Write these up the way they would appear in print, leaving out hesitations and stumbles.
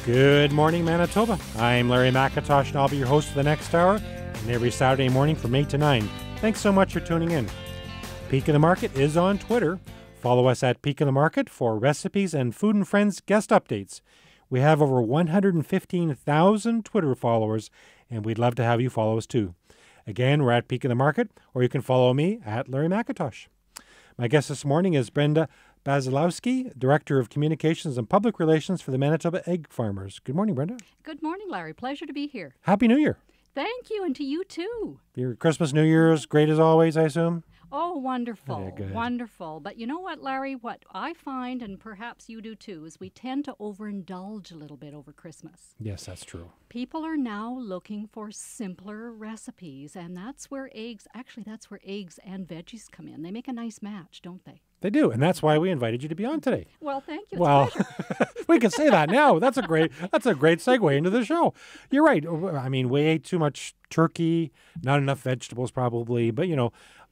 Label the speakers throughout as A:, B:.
A: Good morning, Manitoba. I'm Larry McIntosh, and I'll be your host for the next hour, and every Saturday morning from 8 to 9. Thanks so much for tuning in. Peak of the Market is on Twitter. Follow us at Peak of the Market for recipes and Food and Friends guest updates. We have over 115,000 Twitter followers, and we'd love to have you follow us too. Again, we're at Peak of the Market, or you can follow me at Larry McIntosh. My guest this morning is Brenda Bazylewski, Director of Communications and Public Relations for the Manitoba Egg Farmers. Good morning, Brenda.
B: Good morning, Larry. Pleasure to be here.
A: Happy New Year.
B: Thank you, and to you too.
A: Your Christmas, New Year's, great as always, I assume?
B: Oh, wonderful.
A: Okay, good.
B: Wonderful. But you know what, Larry? What I find, and perhaps you do too, is we tend to overindulge a little bit over Christmas.
A: Yes, that's true.
B: People are now looking for simpler recipes, and that's where eggs and veggies come in. They make a nice match, don't they?
A: They do, and that's why we invited you to be on today.
B: Well, thank you. It's
A: Well,
B: a pleasure.
A: we can say that now. That's a great segue into the show. You're right. I mean, we ate too much turkey, not enough vegetables probably, but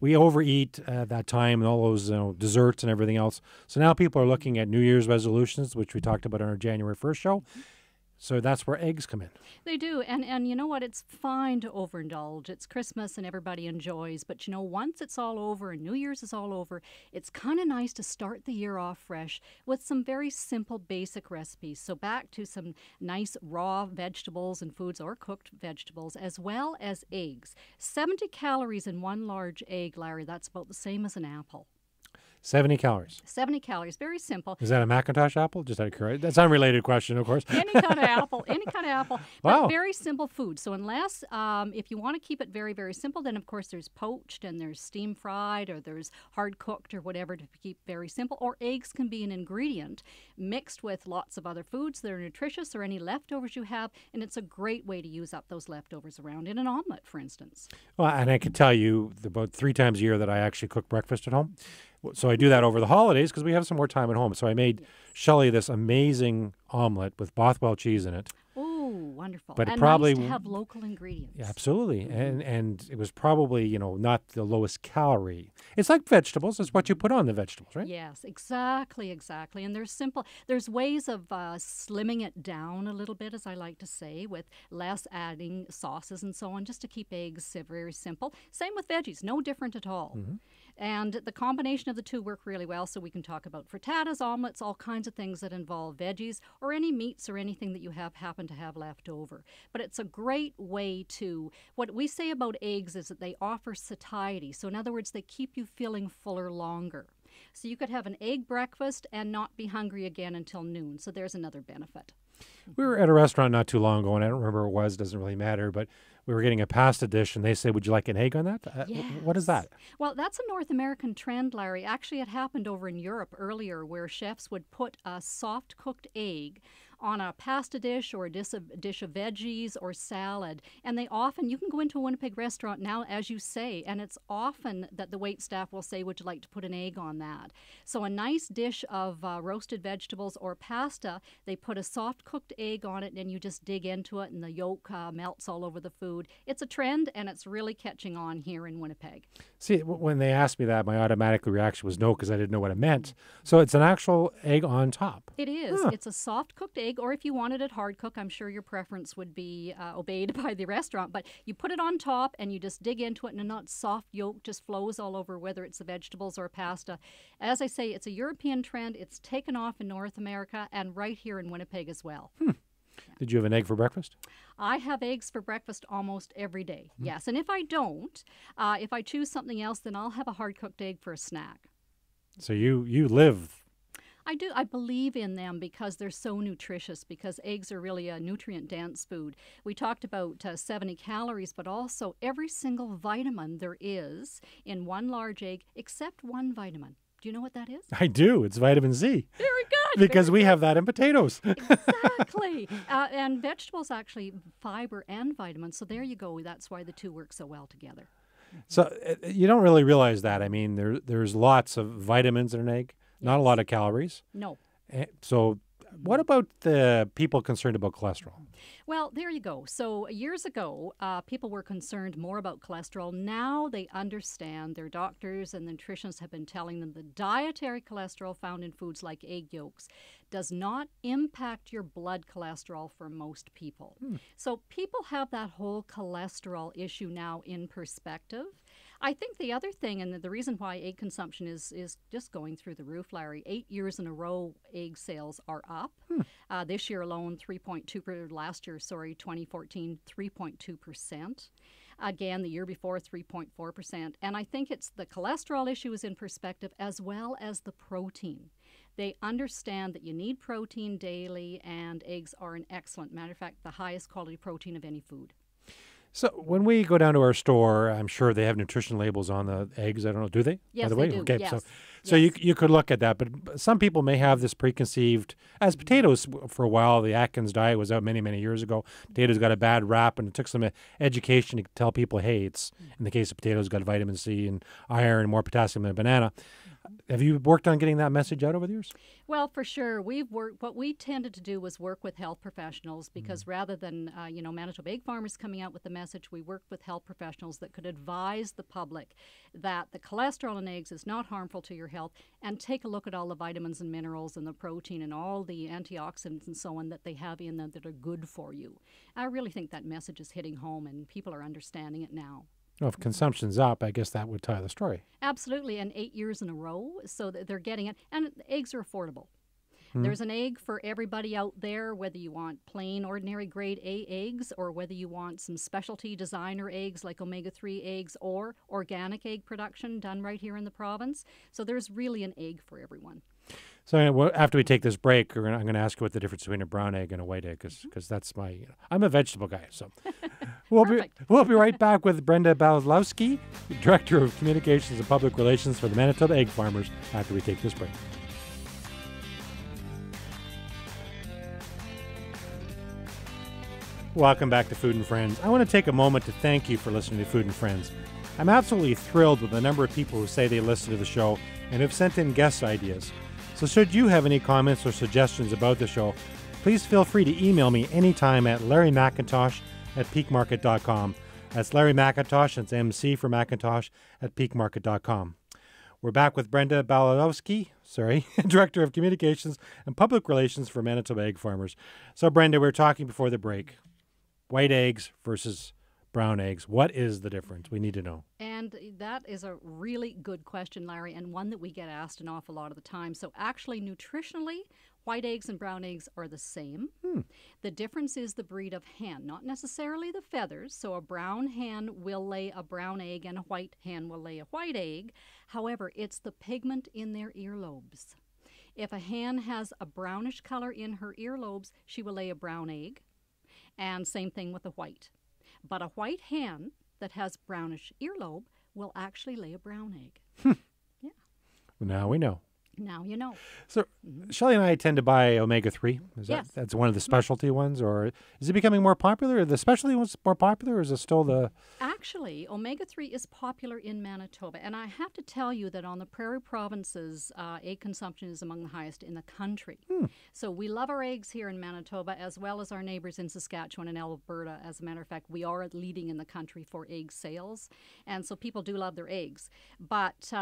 A: we overeat at that time and all those desserts and everything else. So now people are looking at New Year's resolutions, which we talked about on our January 1st show. So that's where eggs come in.
B: They do. And you know what? It's fine to overindulge. It's Christmas and everybody enjoys. But, once it's all over and New Year's is all over, it's kind of nice to start the year off fresh with some very simple, basic recipes. So back to some nice raw vegetables and foods or cooked vegetables, as well as eggs. 70 calories in one large egg, Larry. That's about the same as an apple.
A: 70 calories.
B: 70 calories. Very simple.
A: Is that a McIntosh apple? Just out of curiosity. That's an unrelated question, of course.
B: Any kind of apple.
A: Wow.
B: But very simple food. So unless, if you want to keep it very, very simple, then of course there's poached and there's steam fried or there's hard cooked or whatever to keep very simple. Or eggs can be an ingredient mixed with lots of other foods that are nutritious or any leftovers you have. And it's a great way to use up those leftovers around in an omelet, for instance.
A: Well, and I can tell you about 3 times a year that I actually cook breakfast at home. So I do that over the holidays because we have some more time at home. So I made Shelley this amazing omelet with Bothwell cheese in it.
B: Oh, wonderful.
A: But
B: and
A: probably
B: nice to have local ingredients.
A: Yeah, absolutely. And it was probably, not the lowest calorie. It's like vegetables. It's what you put on the vegetables, right?
B: Yes, exactly. And there's ways of slimming it down a little bit, as I like to say, with less adding sauces and so on, just to keep eggs very simple. Same with veggies, no different at all. Mm-hmm. And the combination of the two work really well, so we can talk about frittatas, omelets, all kinds of things that involve veggies or any meats or anything that you happen to have left over. But it's a great way to, what we say about eggs is that they offer satiety. So in other words, they keep you feeling fuller longer. So you could have an egg breakfast and not be hungry again until noon. So there's another benefit.
A: We were at a restaurant not too long ago, and I don't remember what it was. It doesn't really matter, but we were getting a pasta dish, and they said, "Would you like an egg on that?"
B: Yes.
A: What is that?
B: Well, that's a North American trend, Larry. Actually, it happened over in Europe earlier, where chefs would put a soft-cooked egg on a pasta dish or a dish of veggies or salad. And they often, you can go into a Winnipeg restaurant now, as you say, and it's often that the wait staff will say, "Would you like to put an egg on that?" So a nice dish of roasted vegetables or pasta, they put a soft-cooked egg on it, and you just dig into it, and the yolk melts all over the food. It's a trend, and it's really catching on here in Winnipeg.
A: See, when they asked me that, my automatic reaction was no, because I didn't know what it meant. So it's an actual egg on top.
B: It is.
A: Huh.
B: It's a soft-cooked egg, or if you wanted it hard cooked, I'm sure your preference would be obeyed by the restaurant. But you put it on top, and you just dig into it, and that soft yolk just flows all over, whether it's the vegetables or pasta. As I say, it's a European trend. It's taken off in North America and right here in Winnipeg as well.
A: Did you have an egg for breakfast?
B: I have eggs for breakfast almost every day, yes. And if I don't, if I choose something else, then I'll have a hard-cooked egg for a snack.
A: So you live...
B: I do. I believe in them because they're so nutritious, because eggs are really a nutrient-dense food. We talked about 70 calories, but also every single vitamin there is in one large egg, except one vitamin. Do you know what that is?
A: I do. It's vitamin C.
B: Very good.
A: Because we have that in potatoes.
B: Exactly. And vegetables actually fiber and vitamins. So there you go. That's why the two work so well together.
A: So you don't really realize that. I mean, there's lots of vitamins in an egg, not a lot of calories.
B: No.
A: So What about the people concerned about cholesterol?
B: Well, there you go. So years ago, people were concerned more about cholesterol. Now they understand, their doctors and nutritionists have been telling them the dietary cholesterol found in foods like egg yolks does not impact your blood cholesterol for most people. So people have that whole cholesterol issue now in perspective. I think the other thing, and the reason why egg consumption is just going through the roof, Larry, 8 years in a row, egg sales are up. This year alone, 3.2%, last year, 2014, 3.2%. Again, the year before, 3.4%. And I think it's the cholesterol issue is in perspective as well as the protein. They understand that you need protein daily, and eggs are an excellent, matter of fact, the highest quality protein of any food.
A: So when we go down to our store, I'm sure they have nutrition labels on the eggs. I don't know, do they?
B: Yes,
A: by the way?
B: they do.
A: Okay,
B: Yes.
A: So
B: Yes.
A: you could look at that, but some people may have this preconceived, as potatoes for a while, the Atkins diet was out many, many years ago. Potatoes got a bad rap, and it took some education to tell people, hey, it's, in the case of potatoes, got vitamin C and iron and more potassium than a banana. Have you worked on getting that message out over the years?
B: Well, for sure. What we tended to do was work with health professionals because rather than, Manitoba egg farmers coming out with the message, we worked with health professionals that could advise the public that the cholesterol in eggs is not harmful to your health, and take a look at all the vitamins and minerals and the protein and all the antioxidants and so on that they have in them that are good for you. I really think that message is hitting home and people are understanding it now.
A: Well, if consumption's up, I guess that would tie the story.
B: Absolutely, and 8 years in a row, so that they're getting it. And eggs are affordable. There's an egg for everybody out there, whether you want plain, ordinary grade A eggs or whether you want some specialty designer eggs like omega-3 eggs or organic egg production done right here in the province. So there's really an egg for everyone.
A: So after we take this break, I'm going to ask you what the difference between a brown egg and a white egg, because that's I'm a vegetable guy. So we'll be right back with Brenda Bazylewski, Director of Communications and Public Relations for the Manitoba Egg Farmers, after we take this break. Welcome back to Food and Friends. I want to take a moment to thank you for listening to Food and Friends. I'm absolutely thrilled with the number of people who say they listen to the show and have sent in guest ideas. So should you have any comments or suggestions about the show, please feel free to email me anytime at larrymcintosh@peakmarket.com. That's Larry McIntosh, it's MC for Macintosh, at peakmarket.com. We're back with Brenda Bazylewski, Director of Communications and Public Relations for Manitoba Egg Farmers. So Brenda, we were talking before the break. White eggs versus brown eggs. What is the difference? We need to know.
B: And that is a really good question, Larry, and one that we get asked an awful lot of the time. So actually, nutritionally, white eggs and brown eggs are the same. The difference is the breed of hen, not necessarily the feathers. So a brown hen will lay a brown egg and a white hen will lay a white egg. However, it's the pigment in their earlobes. If a hen has a brownish color in her earlobes, she will lay a brown egg. And same thing with a white. But a white hen that has brownish earlobe will actually lay a brown egg. Yeah.
A: Now we know.
B: Now you know.
A: So Shelley and I tend to buy omega-3.
B: Yes.
A: That's one of the specialty ones, or is it becoming more popular? Are the specialty ones more popular, or is it still the...
B: Actually, omega-3 is popular in Manitoba. And I have to tell you that on the prairie provinces, egg consumption is among the highest in the country. So we love our eggs here in Manitoba, as well as our neighbors in Saskatchewan and Alberta. As a matter of fact, we are leading in the country for egg sales. And so people do love their eggs. But...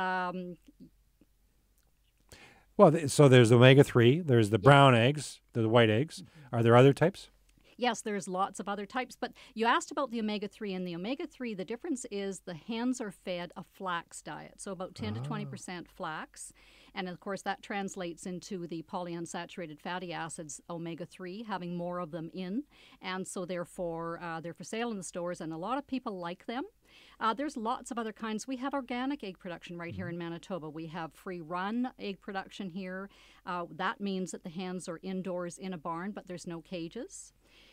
A: Well, so there's omega-3, there's the brown eggs, the white eggs. Are there other types?
B: Yes, there's lots of other types, but you asked about the omega-3, and the omega-3, the difference is the hens are fed a flax diet, so about 10 to 20% flax, and of course that translates into the polyunsaturated fatty acids, omega-3, having more of them in, and so therefore they're for sale in the stores, and a lot of people like them. There's lots of other kinds. We have organic egg production right here in Manitoba. We have free-run egg production here. That means that the hens are indoors in a barn, but there's no cages.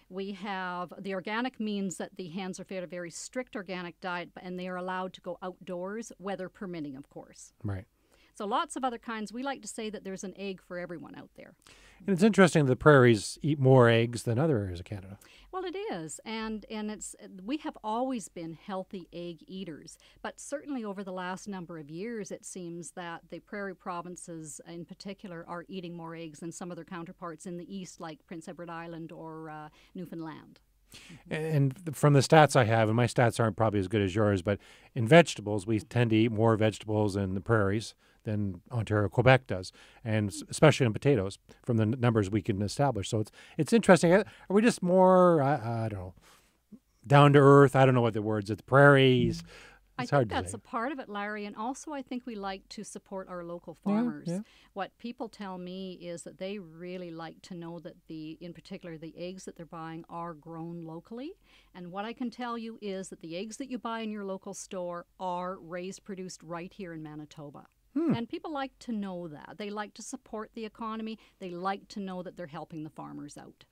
B: We have the organic means that the hens are fed a very strict organic diet, and they are allowed to go outdoors, weather permitting, of course.
A: Right.
B: So lots of other kinds. We like to say that there's an egg for everyone out there.
A: And it's interesting the prairies eat more eggs than other areas of Canada.
B: Well, it is, and we have always been healthy egg eaters, but certainly over the last number of years, it seems that the prairie provinces in particular are eating more eggs than some of their counterparts in the east, like Prince Edward Island or Newfoundland.
A: And from the stats I have, and my stats aren't probably as good as yours, but in vegetables, we tend to eat more vegetables in the prairies than Ontario, Quebec does, and especially in potatoes from the numbers we can establish. So it's interesting. Are we just more, I don't know, down to earth? I don't know what the words, it's prairies. It's
B: I
A: hard
B: think
A: to
B: that's
A: say.
B: a part of it, Larry, and also I think we like to support our local farmers.
A: Yeah.
B: What people tell me is that they really like to know that in particular, the eggs that they're buying are grown locally. And what I can tell you is that the eggs that you buy in your local store are produced right here in Manitoba. And people like to know that. They like to support the economy. They like to know that they're helping the farmers out.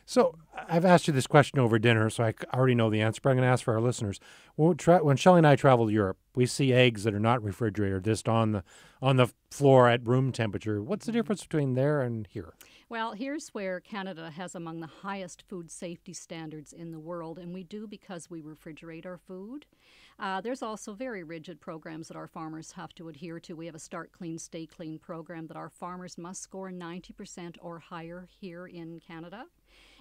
A: So I've asked you this question over dinner, so I already know the answer, but I'm going to ask for our listeners. When Shelley and I travel to Europe, we see eggs that are not refrigerated, just on the floor at room temperature. What's the difference between there and here?
B: Well, here's where Canada has among the highest food safety standards in the world, and we do because we refrigerate our food. There's also very rigid programs that our farmers have to adhere to. We have a Start Clean, Stay Clean program that our farmers must score 90% or higher here in Canada.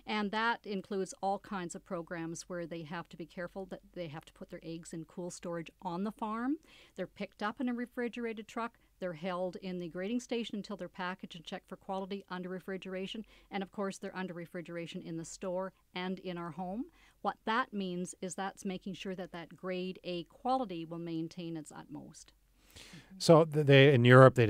B: And that includes all kinds of programs where they have to be careful that they have to put their eggs in cool storage on the farm. They're picked up in a refrigerated truck. They're held in the grading station until they're packaged and checked for quality under refrigeration. And of course, they're under refrigeration in the store and in our home. What that means is that's making sure that that grade A quality will maintain its utmost.
A: So they in Europe, they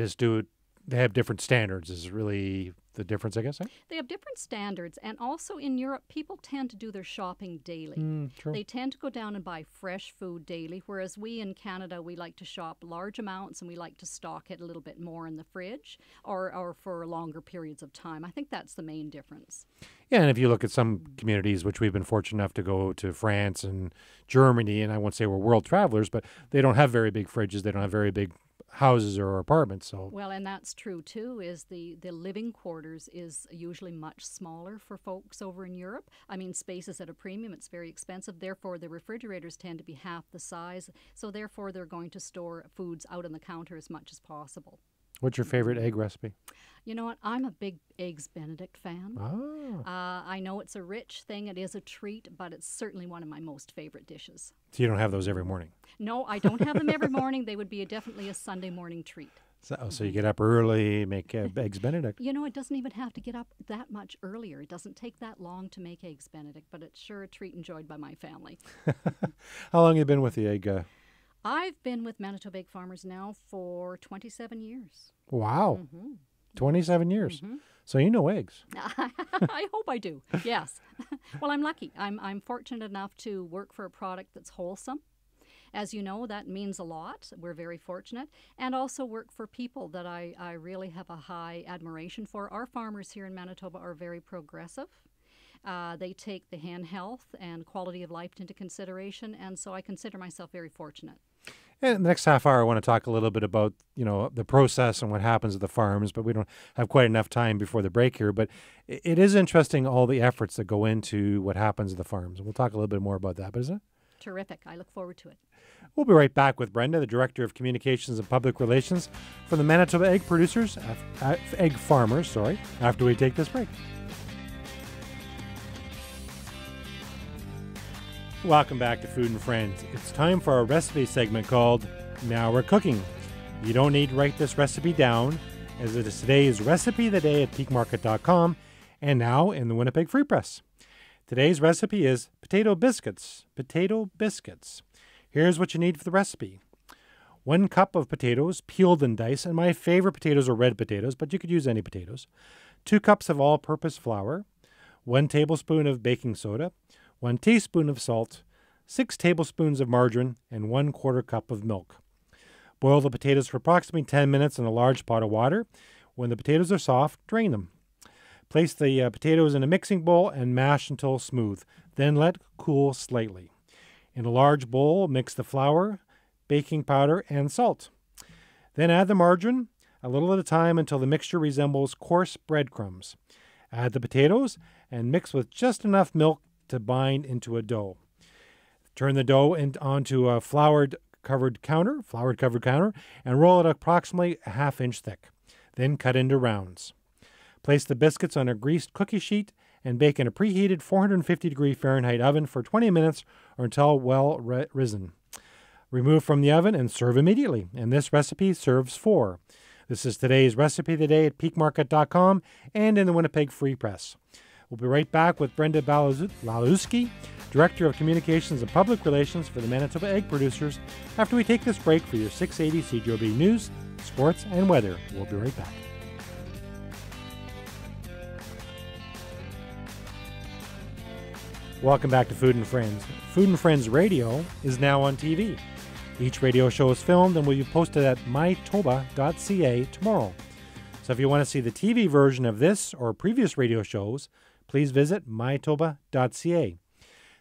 A: have different standards. Is really the difference, I guess? Eh?
B: They have different standards, and also in Europe, people tend to do their shopping daily.
A: True.
B: They tend to go down and buy fresh food daily, whereas we in Canada, we like to shop large amounts and we like to stock it a little bit more in the fridge or for longer periods of time. I think that's the main difference.
A: Yeah, and if you look at some communities, which we've been fortunate enough to go to France and Germany, and I won't say we're world travelers, but they don't have very big fridges. They don't have very big houses or apartments. So
B: well, and that's true too, is the living quarters is usually much smaller for folks over in Europe. I mean, space is at a premium, it's very expensive, therefore the refrigerators tend to be half the size, so therefore they're going to store foods out on the counter as much as possible.
A: what's your favorite egg recipe?
B: You know what? I'm a big Eggs Benedict fan.
A: Oh.
B: I know it's a rich thing. It is a treat, but it's certainly one of my most favorite dishes.
A: So you don't have those every morning?
B: No, I don't have them every morning. They would be definitely a Sunday morning treat.
A: So you get up early, make Eggs Benedict.
B: You know, it doesn't even have to get up that much earlier. It doesn't take that long to make Eggs Benedict, but it's sure a treat enjoyed by my family.
A: How long have you been with the egg?
B: I've been with Manitoba Egg Farmers now for 27 years.
A: Wow. 27 years. So you know eggs.
B: I hope I do, yes. Well, I'm lucky. I'm fortunate enough to work for a product that's wholesome. As you know, that means a lot. We're very fortunate. And also work for people that I really have a high admiration for. Our farmers here in Manitoba are very progressive. They take the hand health and quality of life into consideration, and so I consider myself very fortunate.
A: And the next half hour, I want to talk a little bit about, the process and what happens at the farms, but we don't have quite enough time before the break here. But it is interesting, all the efforts that go into what happens at the farms. And we'll talk a little bit more about that, but isn't it?
B: Terrific. I look forward to it.
A: We'll be right back with Brenda, the Director of Communications and Public Relations for the Manitoba Egg Producers, Egg Farmers, after we take this break. Welcome back to Food and Friends. It's time for our recipe segment called Now We're Cooking. You don't need to write this recipe down, as it is today's Recipe of the Day at peakmarket.com and now in the Winnipeg Free Press. Today's recipe is potato biscuits. Potato biscuits. Here's what you need for the recipe. 1 cup of potatoes, peeled and diced, and my favorite potatoes are red potatoes, but you could use any potatoes. 2 cups of all-purpose flour, 1 tablespoon of baking soda, 1 teaspoon of salt, 6 tablespoons of margarine, and 1/4 cup of milk. Boil the potatoes for approximately 10 minutes in a large pot of water. When the potatoes are soft, drain them. Place the potatoes in a mixing bowl and mash until smooth. Then let cool slightly. In a large bowl, mix the flour, baking powder, and salt. Then add the margarine, a little at a time until the mixture resembles coarse breadcrumbs. Add the potatoes and mix with just enough milk to bind into a dough. Turn the dough onto a flour-covered counter, and roll it approximately a half-inch thick. Then cut into rounds. Place the biscuits on a greased cookie sheet and bake in a preheated 450-degree Fahrenheit oven for 20 minutes or until well risen. Remove from the oven and serve immediately, and this recipe serves 4. This is today's Recipe of the Day at peakmarket.com and in the Winnipeg Free Press. We'll be right back with Brenda Bazylewski, Director of Communications and Public Relations for the Manitoba Egg Producers, after we take this break for your 680 CJOB News, Sports, and Weather. We'll be right back. Welcome back to Food and Friends. Food and Friends Radio is now on TV. Each radio show is filmed and will be posted at MyToba.ca tomorrow. So if you want to see the TV version of this or previous radio shows, please visit MyToba.ca.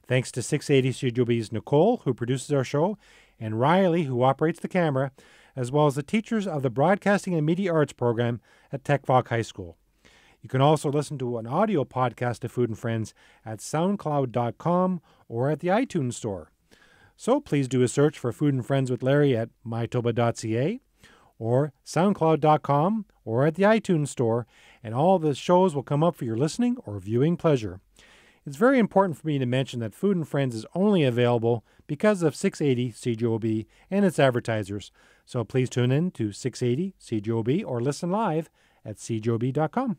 A: Thanks to 680 CJOB's Nicole, who produces our show, and Riley, who operates the camera, as well as the teachers of the Broadcasting and Media Arts program at Techvoc High School. You can also listen to an audio podcast of Food and Friends at SoundCloud.com or at the iTunes Store. So please do a search for Food and Friends with Larry at MyToba.ca or SoundCloud.com or at the iTunes Store, and all the shows will come up for your listening or viewing pleasure. It's very important for me to mention that Food and Friends is only available because of 680 CJOB and its advertisers. So please tune in to 680 CJOB or listen live at cjob.com.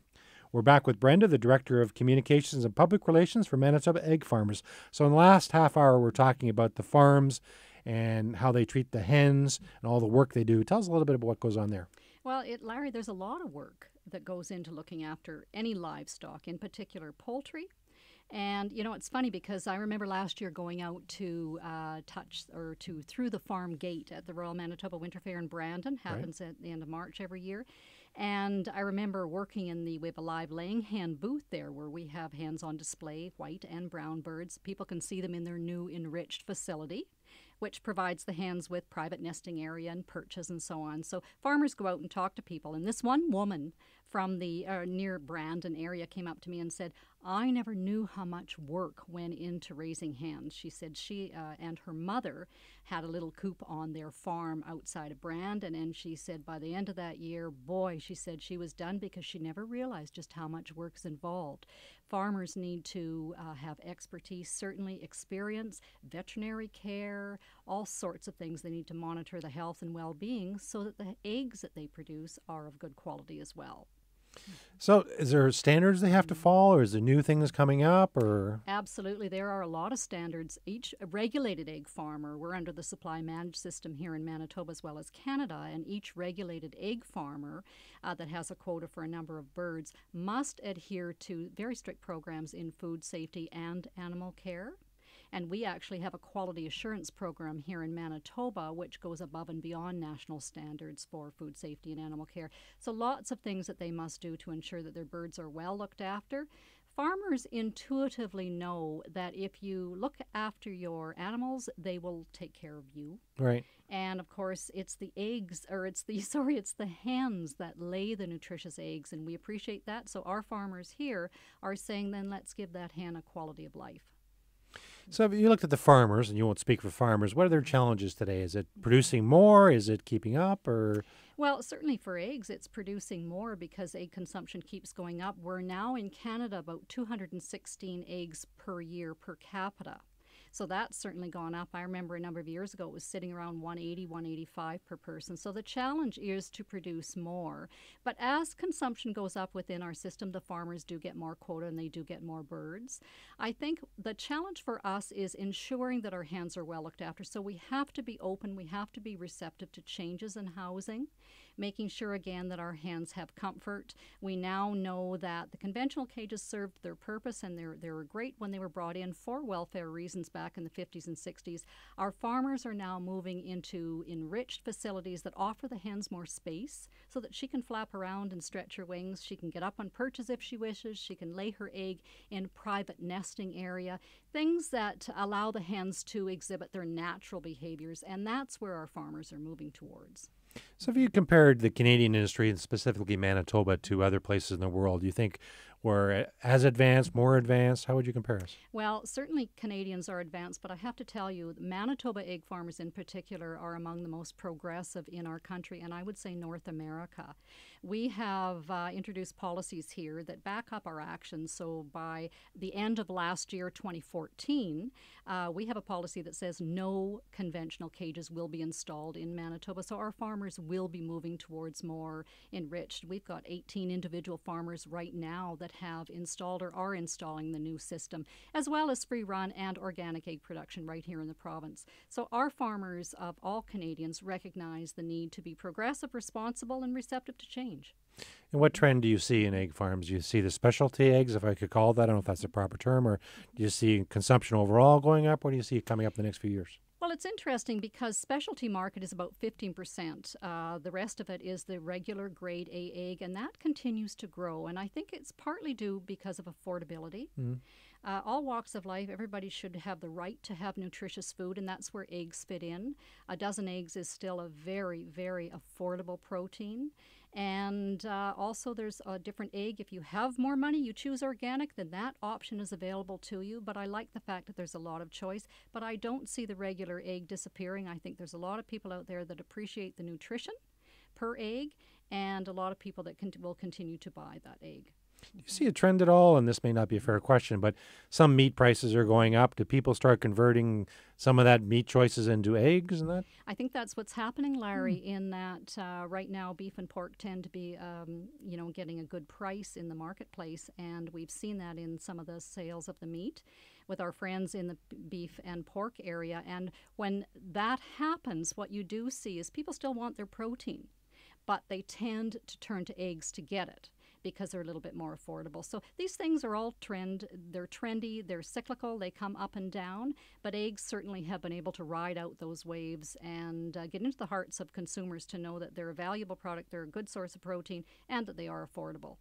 A: We're back with Brenda, the Director of Communications and Public Relations for Manitoba Egg Farmers. So in the last half hour, we're talking about the farms and how they treat the hens and all the work they do. Tell us a little bit about what goes on there.
B: Well, Larry, there's a lot of work that goes into looking after any livestock, in particular poultry. And, you know, it's funny because I remember last year going out to through the farm gate at the Royal Manitoba Winter Fair in Brandon. Happens at the end of March every year. And I remember working we have a live laying hen booth there where we have hens on display, white and brown birds. People can see them in their new enriched facility, which provides the hens with private nesting area and perches and so on. So farmers go out and talk to people. And this one woman from the near Brandon area came up to me and said, I never knew how much work went into raising hens. She said she and her mother had a little coop on their farm outside of Brandon, and she said by the end of that year, boy, she said she was done because she never realized just how much work is involved. Farmers need to have expertise, certainly experience, veterinary care, all sorts of things. They need to monitor the health and well-being so that the eggs that they produce are of good quality as well.
A: So is there standards they have to follow, or is there new things coming up? Or
B: Absolutely. There are a lot of standards. Each regulated egg farmer, we're under the supply managed system here in Manitoba as well as Canada, and each regulated egg farmer that has a quota for a number of birds must adhere to very strict programs in food safety and animal care. And we actually have a quality assurance program here in Manitoba, which goes above and beyond national standards for food safety and animal care. So lots of things that they must do to ensure that their birds are well looked after. Farmers intuitively know that if you look after your animals, they will take care of you.
A: Right.
B: And of course, it's the hens that lay the nutritious eggs, and we appreciate that. So our farmers here are saying, then let's give that hen a quality of life.
A: So if you looked at the farmers, and you won't speak for farmers, what are their challenges today? Is it producing more? Is it keeping up? Or
B: Well, certainly for eggs, it's producing more because egg consumption keeps going up. We're now in Canada about 216 eggs per year per capita. So that's certainly gone up. I remember a number of years ago it was sitting around 180, 185 per person. So the challenge is to produce more. But as consumption goes up within our system, the farmers do get more quota and they do get more birds. I think the challenge for us is ensuring that our hens are well looked after. So we have to be open, we have to be receptive to changes in housing, making sure again that our hens have comfort. We now know that the conventional cages served their purpose and they were great when they were brought in for welfare reasons back in the 50s and 60s. Our farmers are now moving into enriched facilities that offer the hens more space so that she can flap around and stretch her wings. She can get up on perches if she wishes. She can lay her egg in private nesting area, things that allow the hens to exhibit their natural behaviors, and that's where our farmers are moving towards.
A: So if you compared the Canadian industry, and specifically Manitoba, to other places in the world, do you think we're as advanced, more advanced? How would you compare us?
B: Well, certainly Canadians are advanced, but I have to tell you, Manitoba egg farmers in particular are among the most progressive in our country, and I would say North America. We have introduced policies here that back up our actions. So by the end of last year, 2014, we have a policy that says no conventional cages will be installed in Manitoba. So our farmers will be moving towards more enriched. We've got 18 individual farmers right now that have installed or are installing the new system, as well as free run and organic egg production right here in the province. So our farmers of all Canadians recognize the need to be progressive, responsible, and receptive to change.
A: And what trend do you see in egg farms? Do you see the specialty eggs, if I could call it that? I don't know if that's the proper term, or do you see consumption overall going up? What do you see coming up in the next few years?
B: Well, it's interesting because specialty market is about 15%. The rest of it is the regular grade A egg, and that continues to grow. And I think it's partly due because of affordability. All walks of life, everybody should have the right to have nutritious food, and that's where eggs fit in. A dozen eggs is still a very, very affordable protein. And also there's a different egg. If you have more money, you choose organic, then that option is available to you. But I like the fact that there's a lot of choice. But I don't see the regular egg disappearing. I think there's a lot of people out there that appreciate the nutrition per egg, and a lot of people that will continue to buy that egg.
A: Do you see a trend at all? And this may not be a fair question, but some meat prices are going up. Do people start converting some of that meat choices into eggs and that?
B: I think that's what's happening, Larry, in that right now beef and pork tend to be, getting a good price in the marketplace. And we've seen that in some of the sales of the meat with our friends in the beef and pork area. And when that happens, what you do see is people still want their protein, but they tend to turn to eggs to get it, because they're a little bit more affordable. So these things are all they're trendy, they're cyclical, they come up and down, but eggs certainly have been able to ride out those waves and get into the hearts of consumers to know that they're a valuable product, they're a good source of protein, and that they are affordable.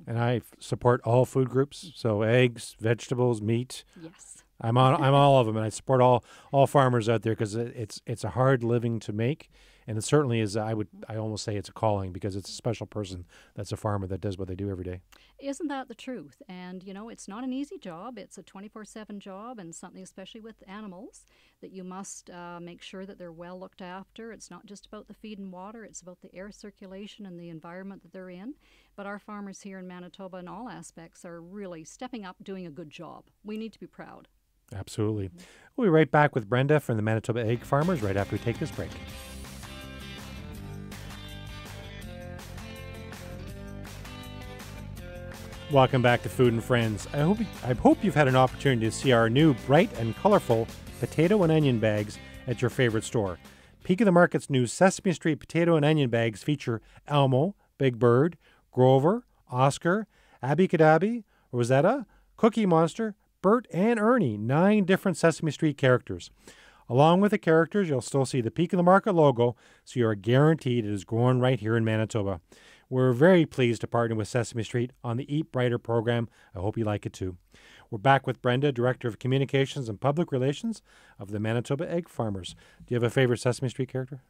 A: And I support all food groups, so eggs, vegetables, meat.
B: Yes.
A: I'm all of them, and I support all farmers out there because it's a hard living to make. And it certainly is, I almost say it's a calling, because it's a special person that's a farmer that does what they do every day.
B: Isn't that the truth? And, it's not an easy job. It's a 24/7 job, and something, especially with animals, that you must make sure that they're well looked after. It's not just about the feed and water. It's about the air circulation and the environment that they're in. But our farmers here in Manitoba in all aspects are really stepping up, doing a good job. We need to be proud.
A: Absolutely. We'll be right back with Brenda from the Manitoba Egg Farmers right after we take this break. Welcome back to Food and Friends. I hope you've had an opportunity to see our new bright and colorful potato and onion bags at your favorite store. Peak of the Market's new Sesame Street potato and onion bags feature Elmo, Big Bird, Grover, Oscar, Abby Cadabby, Rosetta, Cookie Monster, Bert, and Ernie, 9 different Sesame Street characters. Along with the characters, you'll still see the Peak of the Market logo, so you are guaranteed it is grown right here in Manitoba. We're very pleased to partner with Sesame Street on the Eat Brighter program. I hope you like it too. We're back with Brenda, Director of Communications and Public Relations of the Manitoba Egg Farmers. Do you have a favorite Sesame Street character?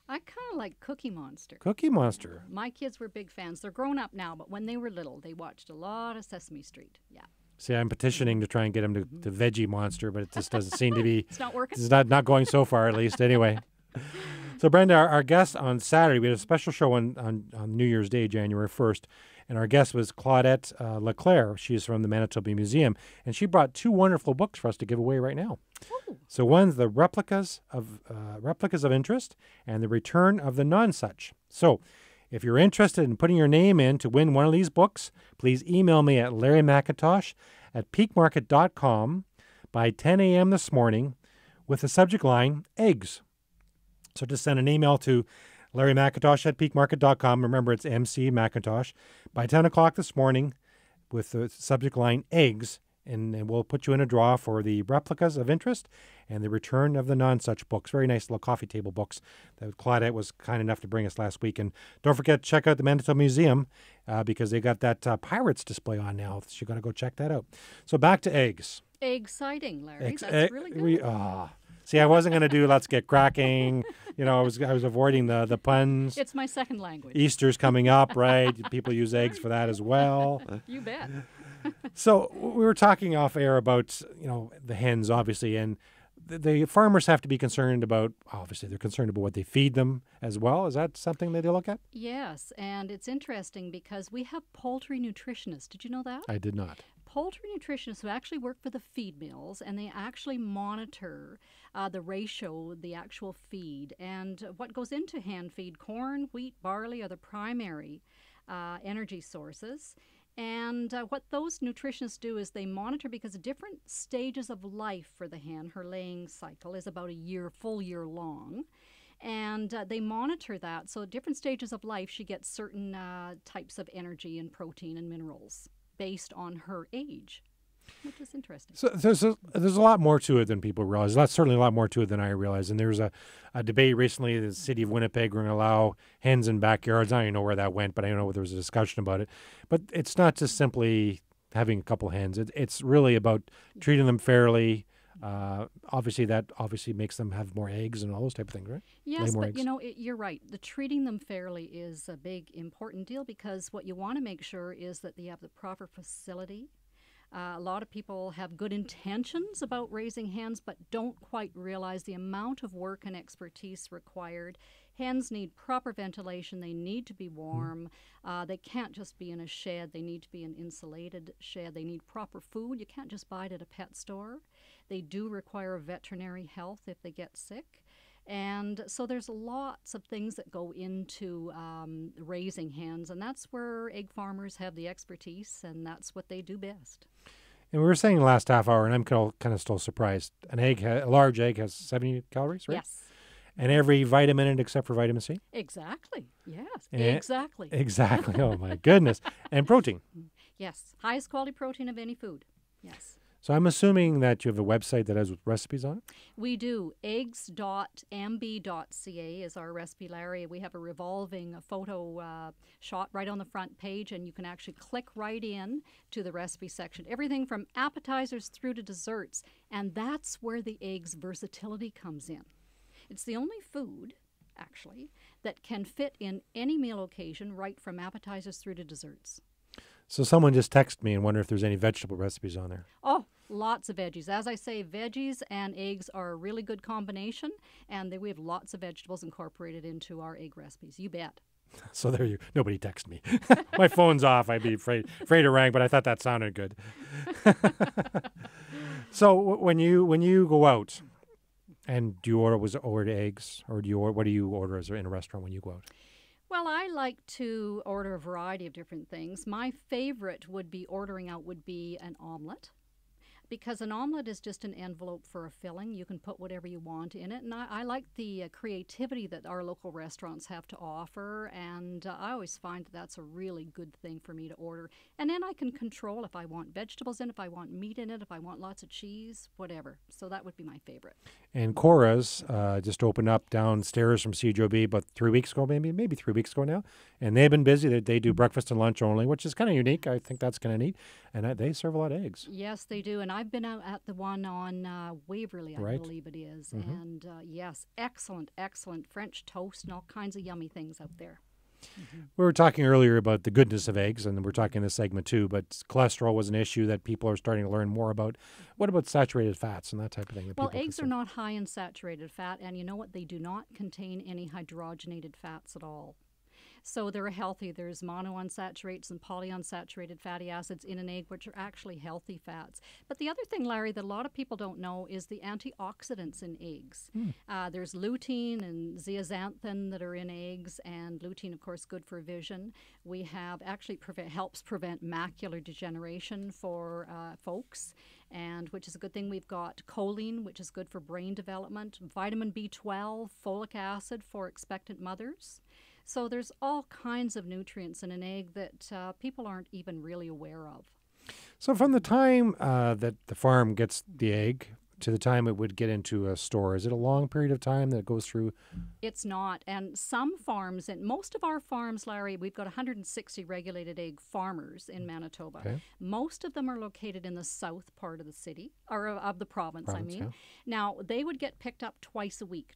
B: I kind of like Cookie Monster.
A: Cookie Monster.
B: My kids were big fans. They're grown up now, but when they were little, they watched a lot of Sesame Street. Yeah.
A: See, I'm petitioning to try and get him to Veggie Monster, but it just doesn't seem to be.
B: It's not working?
A: It's not going so far, at least, anyway. So, Brenda, our guest on Saturday, we had a special show on New Year's Day, January 1st, and our guest was Claudette Leclerc. She's from the Manitoba Museum, and she brought 2 wonderful books for us to give away right now. Ooh. So one's the Replicas of Interest and the Return of the Nonsuch. So if you're interested in putting your name in to win one of these books, please email me at larrymacintosh@peakmarket.com by 10 a.m. this morning with the subject line, eggs. So just send an email to larrymacintosh@peakmarket.com. Remember, it's MC McIntosh. By 10 o'clock this morning with the subject line, eggs, and we'll put you in a draw for the Replicas of Interest and the Return of the Nonsuch books. Very nice little coffee table books that Claudette was kind enough to bring us last week. And don't forget to check out the Manitoba Museum because they got that Pirates display on now. So you got to go check that out. So back to eggs.
B: Exciting, Larry. That's really good.
A: See, I wasn't going to do let's get cracking. I was avoiding the puns.
B: It's my second language.
A: Easter's coming up, right? People use eggs for that as well.
B: You bet.
A: So we were talking off air about, the hens, obviously, and the farmers have to be concerned about, obviously, they're concerned about what they feed them as well. Is that something that they look at?
B: Yes, and it's interesting because we have poultry nutritionists. Did you know that?
A: I did not.
B: Poultry nutritionists who actually work for the feed mills, and they actually monitor the ratio, the actual feed, and what goes into hand feed. Corn, wheat, barley are the primary energy sources. And what those nutritionists do is they monitor, because different stages of life for the hen, her laying cycle is about full year long. And they monitor that. So at different stages of life, she gets certain types of energy and protein and minerals based on her age, which is interesting.
A: So there's a lot more to it than people realize. That's certainly a lot more to it than I realize. And there was a debate recently. The city of Winnipeg were going to allow hens in backyards. I don't even know where that went, but I know there was a discussion about it. But it's not just simply having a couple hens. It's really about treating them fairly. Obviously, that makes them have more eggs and all those type of things, right?
B: Yes, but you're right. The treating them fairly is a big, important deal, because what you want to make sure is that they have the proper facility. A lot of people have good intentions about raising hens, but don't quite realize the amount of work and expertise required. Hens need proper ventilation. They need to be warm. They can't just be in a shed. They need to be in an insulated shed. They need proper food. You can't just buy it at a pet store. They do require veterinary health if they get sick. And so there's lots of things that go into raising hens, and that's where egg farmers have the expertise, and that's what they do best.
A: And we were saying last half hour, and I'm kind of still surprised, a large egg has 70 calories, right?
B: Yes.
A: And every vitamin in it except for vitamin C?
B: Exactly. Yes,
A: exactly.
B: exactly.
A: Exactly. Oh, my goodness. And protein.
B: Yes. Highest quality protein of any food. Yes.
A: So I'm assuming that you have a website that has recipes on it?
B: We do. eggs.mb.ca is our recipe, Larry. We have a revolving photo shot right on the front page, and you can actually click right in to the recipe section. Everything from appetizers through to desserts, and that's where the eggs' versatility comes in. It's the only food, actually, that can fit in any meal occasion, right from appetizers through to desserts.
A: So someone just texted me and wondered if there's any vegetable recipes on there.
B: Oh, lots of veggies. As I say, veggies and eggs are a really good combination, and we have lots of vegetables incorporated into our egg recipes. You bet.
A: So there nobody texted me. My phone's off. I'd be afraid to ring, but I thought that sounded good. So when you go out, and do you order eggs, or what do you order in a restaurant when you go out?
B: Well, I like to order a variety of different things. My favorite would be an omelet, because an omelet is just an envelope for a filling. You can put whatever you want in it, and I like the creativity that our local restaurants have to offer, and I always find that's a really good thing for me to order. And then I can control if I want vegetables in it, if I want meat in it, if I want lots of cheese, whatever. So that would be my favorite.
A: And Cora's just opened up downstairs from CJOB about 3 weeks ago, maybe 3 weeks ago now. And they've been busy. They do breakfast and lunch only, which is kind of unique. I think that's kind of neat. And they serve a lot of eggs.
B: Yes, they do. And I've been out at the one on Waverly, I believe it is.
A: Mm-hmm.
B: And yes, excellent French toast and all kinds of yummy things out there. Mm-hmm.
A: We were talking earlier about the goodness of eggs, and we're talking in this segment too, but cholesterol was an issue that people are starting to learn more about. What about saturated fats and that type of thing?
B: Well, eggs are not high in saturated fat, and you know what? They do not contain any hydrogenated fats at all. So they're healthy. There's monounsaturated and polyunsaturated fatty acids in an egg, which are actually healthy fats. But the other thing, Larry, that a lot of people don't know is the antioxidants in eggs. There's lutein and zeaxanthin that are in eggs, and lutein, of course, good for vision. We have helps prevent macular degeneration for folks, and which is a good thing. We've got choline, which is good for brain development, vitamin B12, folic acid for expectant mothers. So there's all kinds of nutrients in an egg that people aren't even really aware of.
A: So from the time that the farm gets the egg to the time it would get into a store? Is it a long period of time that it goes through?
B: It's not. And some farms, and most of our farms, Larry, we've got 160 regulated egg farmers in Manitoba.
A: Okay.
B: Most of them are located in the south part of the city, or of the province, I mean.
A: Yeah.
B: Now, they would get picked up twice a week,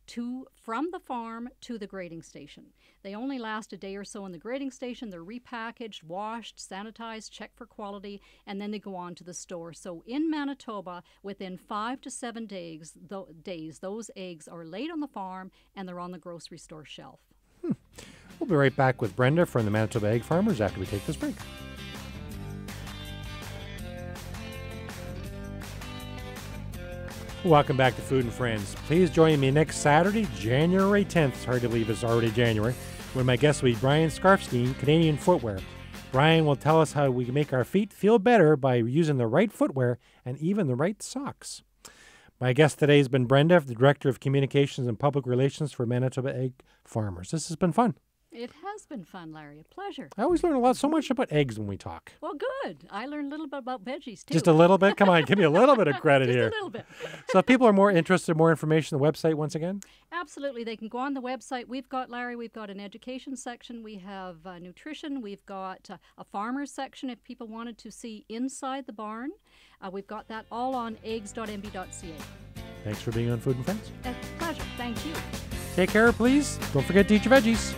B: from the farm to the grading station. They only last a day or so in the grading station. They're repackaged, washed, sanitized, checked for quality, and then they go on to the store. So in Manitoba, within 5 to 7 days, those eggs are laid on the farm and they're on the grocery store shelf.
A: We'll be right back with Brenda from the Manitoba Egg Farmers after we take this break. Welcome back to Food and Friends. Please join me next Saturday, January 10th. It's hard to believe it's already January, when my guest will be Brian Scarfstein, Canadian Footwear. Brian will tell us how we can make our feet feel better by using the right footwear and even the right socks. My guest today has been Brenda, the Director of Communications and Public Relations for Manitoba Egg Farmers. This has been fun.
B: It has been fun, Larry. A pleasure.
A: I always learn so much about eggs when we talk.
B: Well, good. I learned a little bit about veggies, too.
A: Just a little bit? Come on, give me a little bit of credit
B: Just
A: here.
B: a little bit.
A: So if people are more interested, more information, the website once again?
B: Absolutely. They can go on the website. We've got an education section. We have nutrition. We've got a farmer's section if people wanted to see inside the barn. We've got that all on eggs.mb.ca.
A: Thanks for being on Food and Friends.
B: A pleasure. Thank you.
A: Take care, please. Don't forget to eat your veggies.